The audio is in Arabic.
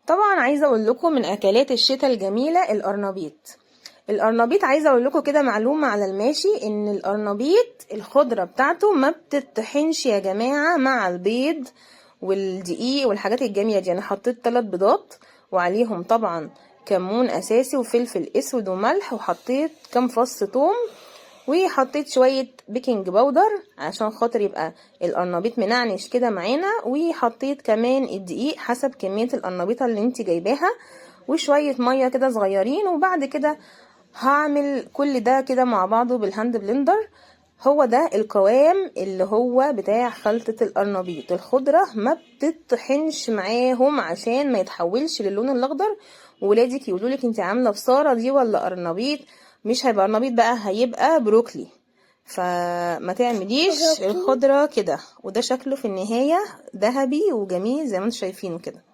طبعا عايزه اقول لكم من اكلات الشتاء الجميله القرنبيط. القرنبيط عايزه اقول لكم كده معلومه على الماشي، ان القرنبيط الخضره بتاعته ما بتطحنش يا جماعه مع البيض والدقيق والحاجات الجميله دي. انا حطيت 3 بيضات وعليهم طبعا كمون اساسي وفلفل اسود وملح، وحطيت كام فص ثوم، وحطيت شوية بيكنج باودر عشان خاطر يبقى القرنبيط منعنش كده معانا، وحطيت كمان الدقيق حسب كمية القرنبيطة اللي انت جايباها، وشوية مية كده صغيرين. وبعد كده هعمل كل ده كده مع بعضه بالهاند بلندر. هو ده القوام اللي هو بتاع خلطة القرنبيط. الخضرة ما بتطحنش معاهم عشان ما يتحولش للون الاخضر، وولادك يقولولك انت عاملة بصارة دي ولا قرنبيط. مش هيبقى قرنبيط بقى، هيبقى بروكلي. فما تعمليش الخضرة كده. وده شكله في النهاية ذهبي وجميل زي ما انتم شايفينه كده.